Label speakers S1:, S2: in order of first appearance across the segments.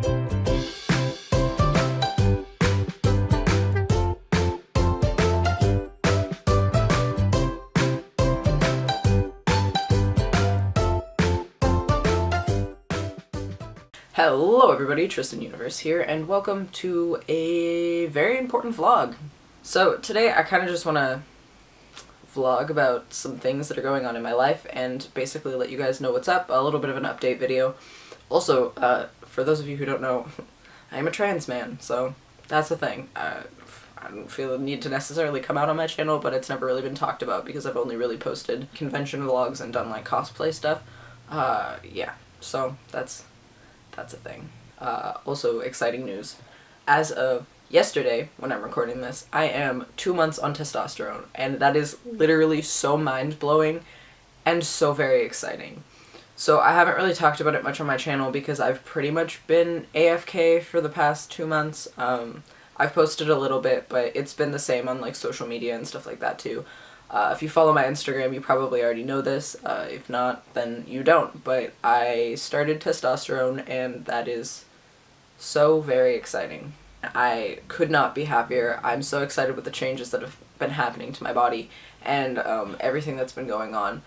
S1: Hello everybody, Tristen Universe here, and welcome to a very important vlog. So today I kind of just want to vlog about some things that are going on in my life and basically let you guys know what's up, a little bit of an update video. Also, for those of you who don't know, I am a trans man, so that's the thing. I don't feel the need to necessarily come out on my channel, but it's never really been talked about because I've only really posted convention vlogs and done like cosplay stuff. Yeah, so that's a thing. Also, exciting news. As of yesterday, when I'm recording this, I am 2 months on testosterone, and that is literally so mind-blowing and so very exciting. So I haven't really talked about it much on my channel because I've pretty much been AFK for the past 2 months. I've posted a little bit, but it's been the same on like social media and stuff like that too. If you follow my Instagram, you probably already know this. If not, then you don't. But I started testosterone, and that is so very exciting. I could not be happier. I'm so excited with the changes that have been happening to my body and everything that's been going on.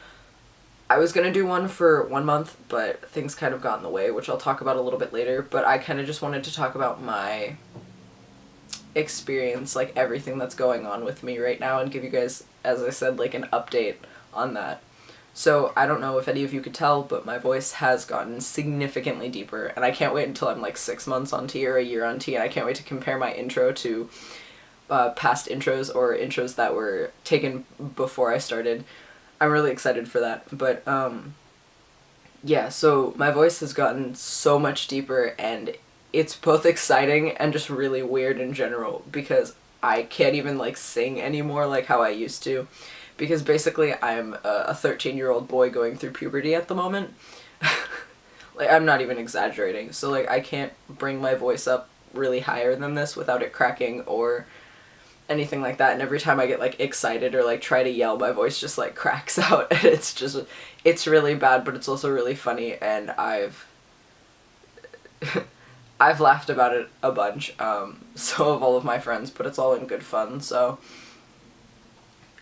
S1: I was going to do one for 1 month, but things kind of got in the way, which I'll talk about a little bit later. But I kind of just wanted to talk about my experience, like everything that's going on with me right now, and give you guys, as I said, like an update on that. So I don't know if any of you could tell, but my voice has gotten significantly deeper, and I can't wait until I'm like 6 months on T or a year on T, and I can't wait to compare my intro to past intros or intros that were taken before I started. I'm really excited for that. But yeah, so my voice has gotten so much deeper, and it's both exciting and just really weird in general because I can't even like sing anymore like how I used to, because basically I'm a 13-year-old boy going through puberty at the moment. Like, I'm not even exaggerating. So like I can't bring my voice up really higher than this without it cracking or anything like that, and every time I get like excited or like try to yell, my voice just like cracks out, and it's really bad, but it's also really funny, and I've laughed about it a bunch, so have all of my friends, but it's all in good fun, so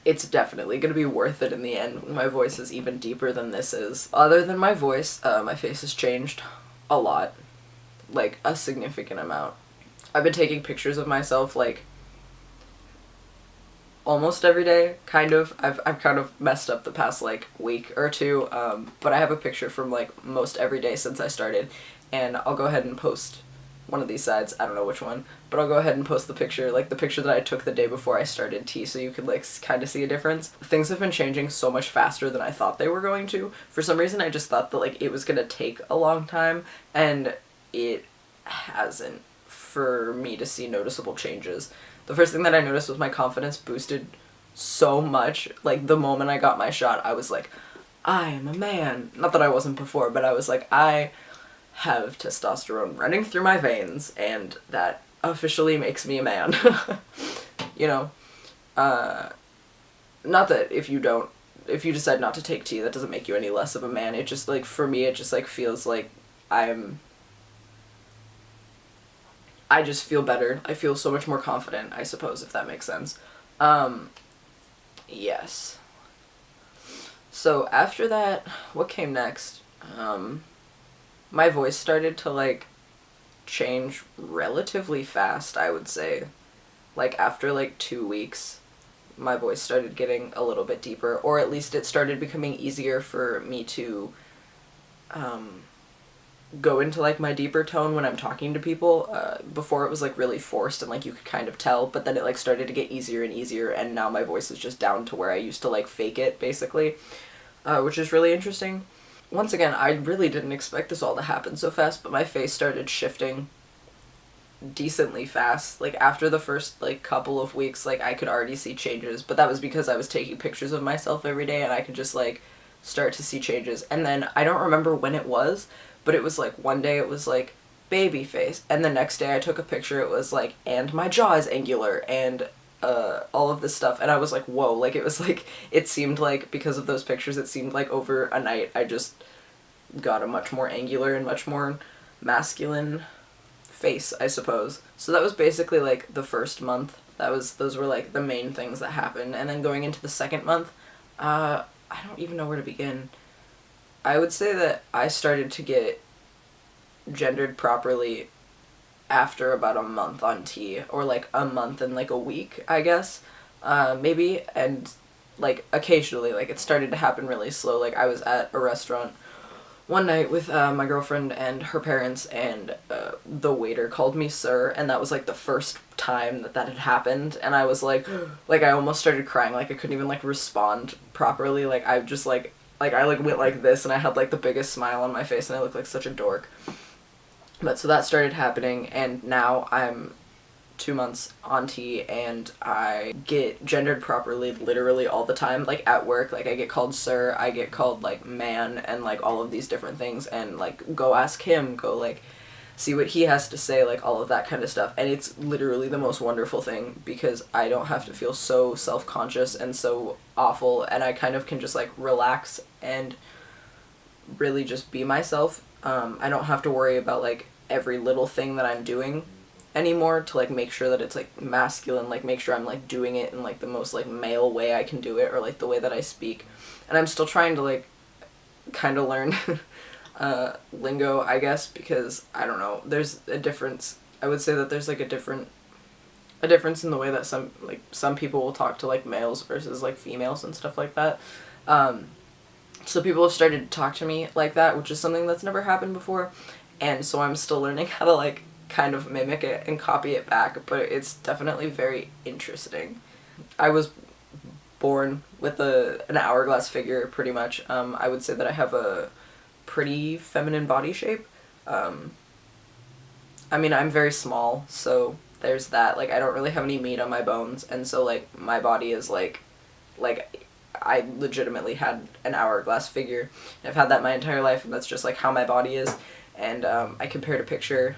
S1: it's definitely gonna be worth it in the end when my voice is even deeper than this is. Other than my voice, my face has changed a lot, like a significant amount. I've been taking pictures of myself like almost every day, kind of. I've kind of messed up the past like week or two, but I have a picture from like most every day since I started, and I'll go ahead and post one of these sides, I don't know which one, but I'll go ahead and post the picture, like the picture that I took the day before I started T, so you could like kind of see a difference. Things have been changing so much faster than I thought they were going to. For some reason I just thought that like it was gonna take a long time, and it hasn't for me to see noticeable changes. The first thing that I noticed was my confidence boosted so much. Like the moment I got my shot, I was like, I am a man. Not that I wasn't before, but I was like, I have testosterone running through my veins, and that officially makes me a man. You know, not that if you decide not to take T, that doesn't make you any less of a man. It just like, for me, it just like feels like I just feel better. I feel so much more confident, I suppose, if that makes sense. Yes. So after that, what came next? My voice started to like change relatively fast, I would say. Like after like 2 weeks, my voice started getting a little bit deeper, or at least it started becoming easier for me to go into like my deeper tone when I'm talking to people. Before it was like really forced and like you could kind of tell, but then it like started to get easier and easier, and now my voice is just down to where I used to like fake it basically, which is really interesting. Once again, I really didn't expect this all to happen so fast, but my face started shifting decently fast. Like after the first like couple of weeks, like I could already see changes, but that was because I was taking pictures of myself every day, and I could just like start to see changes. And then I don't remember when it was, but it was like one day it was like baby face, and the next day I took a picture, it was like, and my jaw is angular, and all of this stuff, and I was like, whoa, like it was like, it seemed like, because of those pictures, it seemed like over a night I just got a much more angular and much more masculine face, I suppose. So that was basically like the first month. Those were like the main things that happened. And then going into the second month, I don't even know where to begin. I would say that I started to get gendered properly after about a month on T, or like a month and like a week, I guess, maybe. And like occasionally, like it started to happen really slow. Like I was at a restaurant one night with my girlfriend and her parents, and the waiter called me sir, and that was like the first time that had happened, and I was like like I almost started crying. Like I couldn't even like respond properly. Like I just like I like went like this, and I had like the biggest smile on my face, and I looked like such a dork. But so that started happening, and now I'm 2 months on T, and I get gendered properly literally all the time. Like at work, like I get called sir, I get called like man, and like all of these different things, and like go ask him, go like see what he has to say, like all of that kind of stuff. And it's literally the most wonderful thing, because I don't have to feel so self-conscious and so awful, and I kind of can just like relax and really just be myself. I don't have to worry about like every little thing that I'm doing anymore to like make sure that it's like masculine, like make sure I'm like doing it in like the most like male way I can do it, or like the way that I speak. And I'm still trying to like kind of learn lingo, I guess, because I don't know, there's a difference. I would say that there's like a difference in the way that some people will talk to like males versus like females and stuff like that. So people have started to talk to me like that, which is something that's never happened before. And so I'm still learning how to like kind of mimic it and copy it back, but it's definitely very interesting. I was born with an hourglass figure, pretty much. I would say that I have a pretty feminine body shape. I mean, I'm very small, so there's that. Like, I don't really have any meat on my bones, and so like my body is like I legitimately had an hourglass figure. I've had that my entire life, and that's just like how my body is. And I compared a picture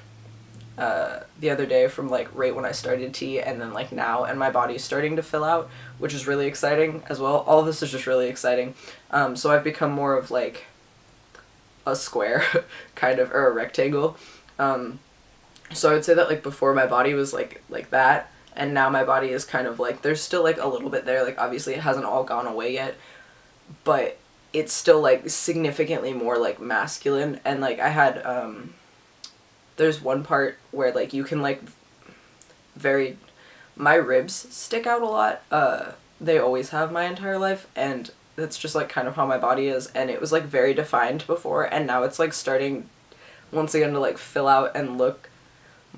S1: the other day from like right when I started T and then like now, and my body's starting to fill out, which is really exciting as well. All of this is just really exciting. So I've become more of like a square kind of, or a rectangle. So I would say that like before my body was like that, and now my body is kind of like, there's still like a little bit there, like obviously it hasn't all gone away yet, but it's still like significantly more like masculine. And like I had there's one part where like you can like my ribs stick out a lot. They always have my entire life, and that's just like kind of how my body is, and it was like very defined before, and now it's like starting once again to like fill out and look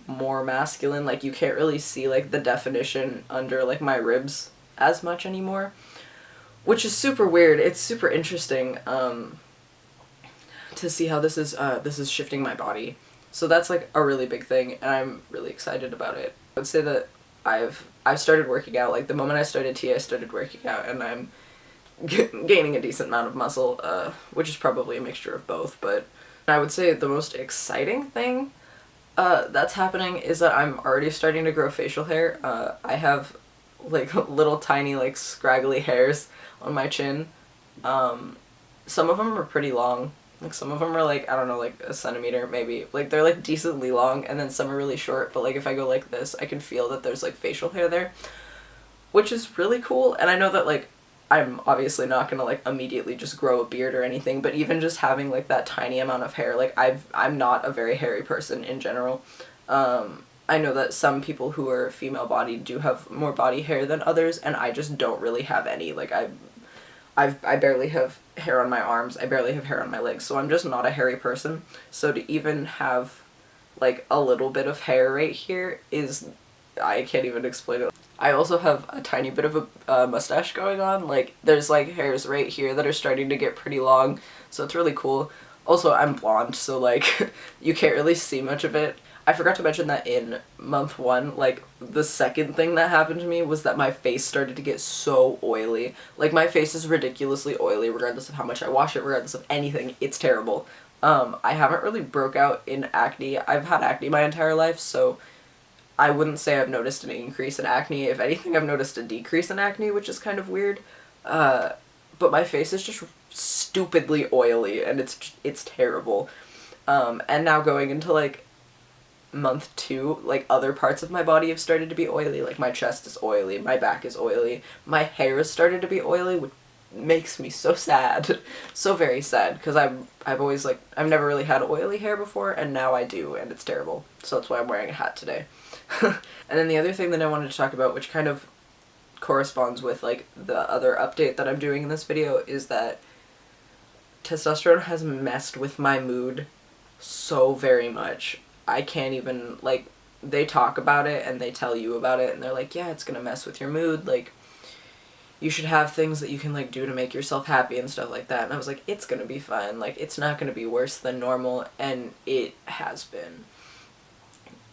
S1: more masculine. Like you can't really see like the definition under like my ribs as much anymore, which is super weird. It's super interesting to see how this is shifting my body. So that's like a really big thing, and I'm really excited about it. I would say that I've started working out. Like the moment I started T, I started working out, and I'm gaining a decent amount of muscle, which is probably a mixture of both. But I would say the most exciting thing that's happening is that I'm already starting to grow facial hair. I have like little tiny like scraggly hairs on my chin. Some of them are pretty long. Like some of them are like, I don't know, like a centimeter maybe. Like they're like decently long, and then some are really short, but like if I go like this, I can feel that there's like facial hair there, which is really cool. And I know that like I'm obviously not gonna like immediately just grow a beard or anything, but even just having like that tiny amount of hair, like I'm not a very hairy person in general. I know that some people who are female bodied do have more body hair than others, and I just don't really have any. Like I barely have hair on my arms, I barely have hair on my legs, so I'm just not a hairy person. So to even have like a little bit of hair right here is, I can't even explain it. I also have a tiny bit of a mustache going on. Like there's like hairs right here that are starting to get pretty long, so it's really cool. Also, I'm blonde, so like you can't really see much of it. I forgot to mention that in month 1, like, the second thing that happened to me was that my face started to get so oily. Like, my face is ridiculously oily, regardless of how much I wash it, regardless of anything. It's terrible. I haven't really broke out in acne. I've had acne my entire life, so I wouldn't say I've noticed an increase in acne. If anything, I've noticed a decrease in acne, which is kind of weird. But my face is just stupidly oily, and it's terrible. And now going into, like, month 2, like, other parts of my body have started to be oily. Like, my chest is oily, my back is oily, my hair has started to be oily, which makes me so sad. So very sad, because I've always, like, I've never really had oily hair before, and now I do, and it's terrible. So that's why I'm wearing a hat today. And then the other thing that I wanted to talk about, which kind of corresponds with, like, the other update that I'm doing in this video, is that testosterone has messed with my mood so very much. I can't even, like, they talk about it and they tell you about it and they're like, yeah, it's gonna mess with your mood, like, you should have things that you can, like, do to make yourself happy and stuff like that. And I was like, it's gonna be fine, like, it's not gonna be worse than normal, and it has been.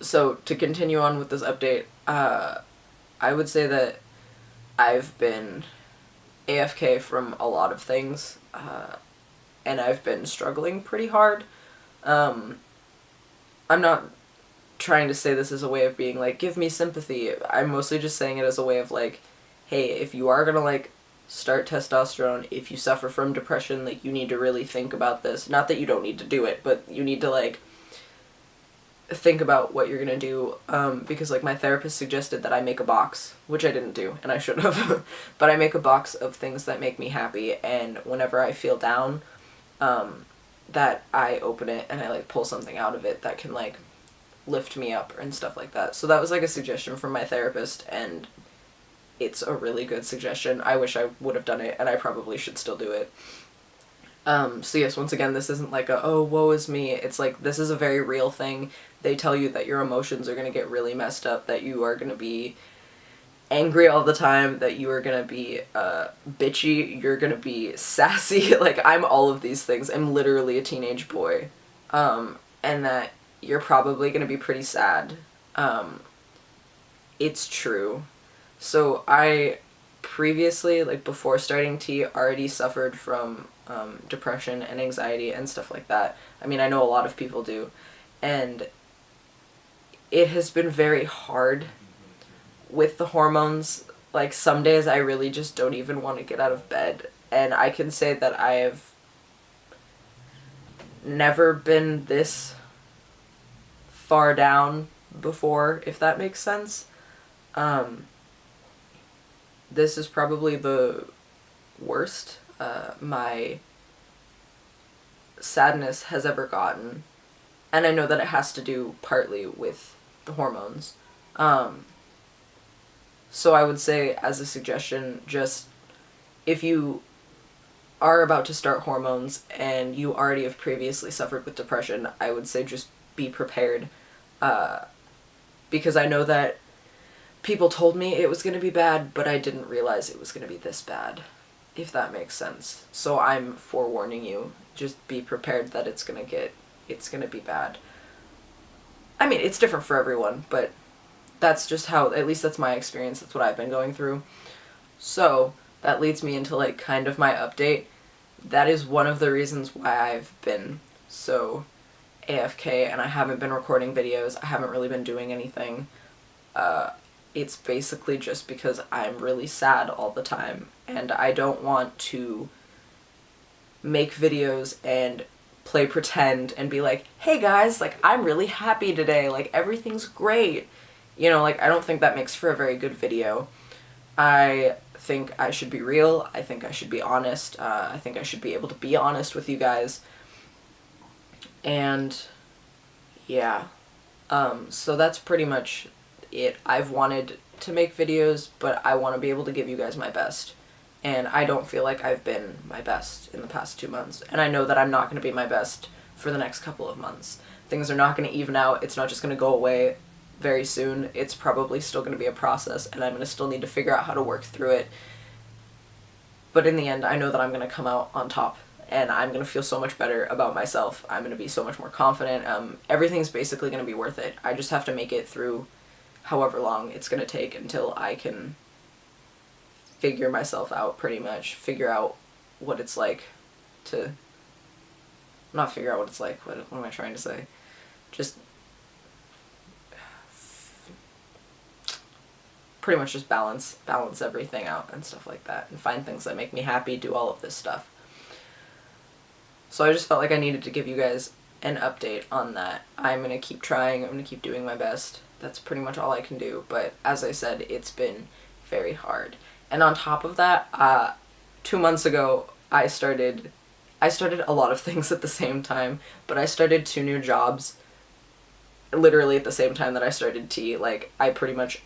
S1: So, to continue on with this update, I would say that I've been AFK from a lot of things, and I've been struggling pretty hard. I'm not trying to say this as a way of being like, give me sympathy. I'm mostly just saying it as a way of like, hey, if you are gonna, like, start testosterone, if you suffer from depression, like, you need to really think about this. Not that you don't need to do it, but you need to, like, think about what you're gonna do, because, like, my therapist suggested that I make a box, which I didn't do, and I should have, but I make a box of things that make me happy, and whenever I feel down, that I open it and I, like, pull something out of it that can, like, lift me up and stuff like that. So that was, like, a suggestion from my therapist, and it's a really good suggestion. I wish I would have done it, and I probably should still do it. So yes, once again, this isn't like a, oh, woe is me. It's like, this is a very real thing. They tell you that your emotions are gonna get really messed up, that you are gonna be angry all the time, that you are gonna be bitchy, you're gonna be sassy. Like, I'm all of these things. I'm literally a teenage boy. And that you're probably gonna be pretty sad. It's true. So I previously, like, before starting T, already suffered from depression and anxiety and stuff like that. I mean, I know a lot of people do. And it has been very hard with the hormones. Like, some days I really just don't even want to get out of bed. And I can say that I have never been this far down before, if that makes sense. This is probably the worst my sadness has ever gotten. And I know that it has to do partly with the hormones. So I would say, as a suggestion, just, if you are about to start hormones and you already have previously suffered with depression, I would say just be prepared. Because I know that people told me it was going to be bad, but I didn't realize it was going to be this bad, if that makes sense. So I'm forewarning you. Just be prepared that it's going to be bad. I mean, it's different for everyone, but that's just how, at least that's my experience, that's what I've been going through. So, that leads me into, like, kind of my update. That is one of the reasons why I've been so AFK and I haven't been recording videos. I haven't really been doing anything. It's basically just because I'm really sad all the time, and I don't want to make videos and play pretend and be like, hey guys, like, I'm really happy today, like, everything's great. You know, like, I don't think that makes for a very good video. I think I should be real. I think I should be honest. I think I should be able to be honest with you guys. And yeah. So that's pretty much it. I've wanted to make videos, but I want to be able to give you guys my best. And I don't feel like I've been my best in the past 2 months. And I know that I'm not going to be my best for the next couple of months. Things are not going to even out. It's not just going to go away very soon. It's probably still going to be a process, and I'm going to still need to figure out how to work through it. But in the end, I know that I'm going to come out on top, and I'm going to feel so much better about myself. I'm going to be so much more confident. Everything's basically going to be worth it. I just have to make it through however long it's going to take until I can figure myself out, pretty much. Figure out what it's like to... Not figure out what it's like, what am I trying to say? Just... pretty much just balance everything out and stuff like that, and find things that make me happy, do all of this stuff. So I just felt like I needed to give you guys an update on that. I'm gonna keep trying, I'm gonna keep doing my best. That's pretty much all I can do, but as I said, it's been very hard. And on top of that, 2 months ago, I started a lot of things at the same time, but I started 2 new jobs literally at the same time that I started tea. Like, I pretty much,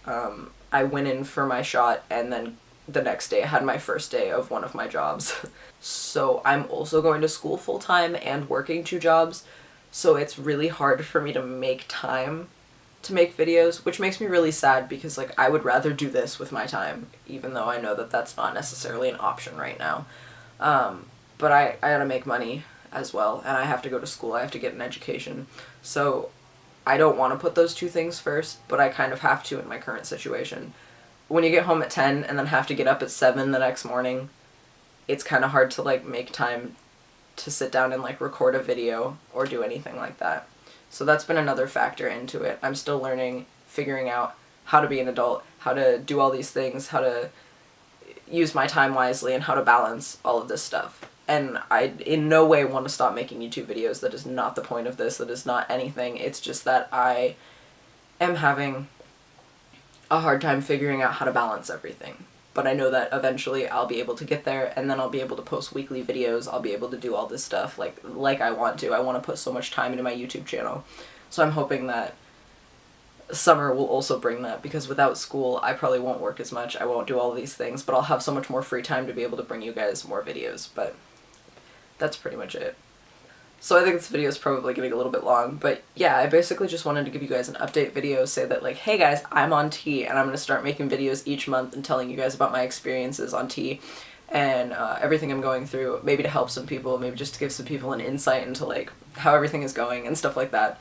S1: I went in for my shot, and then the next day I had my first day of one of my jobs. So I'm also going to school full-time and working 2 jobs, so it's really hard for me to make time to make videos, which makes me really sad because, like, I would rather do this with my time, even though I know that that's not necessarily an option right now. But I gotta make money as well, and I have to go to school, I have to get an education, so I don't want to put those 2 things first, but I kind of have to in my current situation. When you get home at 10 and then have to get up at 7 the next morning, it's kind of hard to, like, make time to sit down and, like, record a video or do anything like that. So that's been another factor into it. I'm still learning, figuring out how to be an adult, how to do all these things, how to use my time wisely, and how to balance all of this stuff. And I in no way want to stop making YouTube videos. That is not the point of this. That is not anything. It's just that I am having a hard time figuring out how to balance everything. But I know that eventually I'll be able to get there, and then I'll be able to post weekly videos. I'll be able to do all this stuff like I want to. I want to put so much time into my YouTube channel. So I'm hoping that summer will also bring that, because without school I probably won't work as much. I won't do all these things, but I'll have so much more free time to be able to bring you guys more videos. But that's pretty much it. So I think this video is probably getting a little bit long, but yeah, I basically just wanted to give you guys an update video, say that, like, hey guys, I'm on tea, and I'm going to start making videos each month and telling you guys about my experiences on tea and everything I'm going through, maybe to help some people, maybe just to give some people an insight into, like, how everything is going and stuff like that.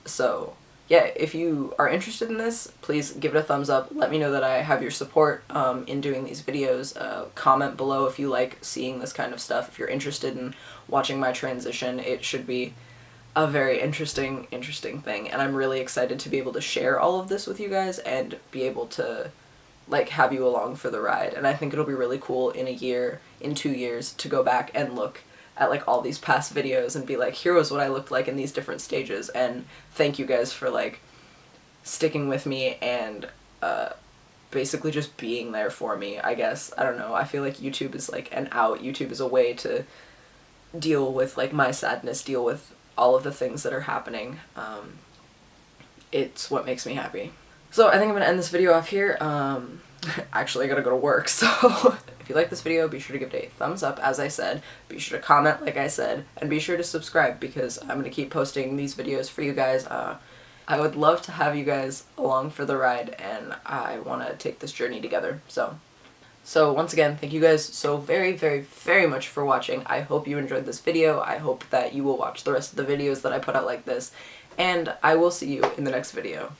S1: So yeah, if you are interested in this, please give it a thumbs up. Let me know that I have your support in doing these videos. Comment below if you like seeing this kind of stuff. If you're interested in watching my transition, it should be a very interesting thing. And I'm really excited to be able to share all of this with you guys and be able to, like, have you along for the ride. And I think it'll be really cool in a year, in 2 years, to go back and look at, like, all these past videos and be like, here was what I looked like in these different stages. And thank you guys for, like, sticking with me and basically just being there for me, I guess. I don't know, I feel like YouTube is like an out. YouTube is a way to deal with, like, my sadness, deal with all of the things that are happening. It's what makes me happy. So I think I'm gonna end this video off here. Actually, I gotta go to work, so if you like this video, be sure to give it a thumbs up, as I said. Be sure to comment, like I said, and be sure to subscribe, because I'm gonna keep posting these videos for you guys. I would love to have you guys along for the ride, and I want to take this journey together. So once again, thank you guys so very much for watching. I hope you enjoyed this video. I hope that you will watch the rest of the videos that I put out like this, and I will see you in the next video.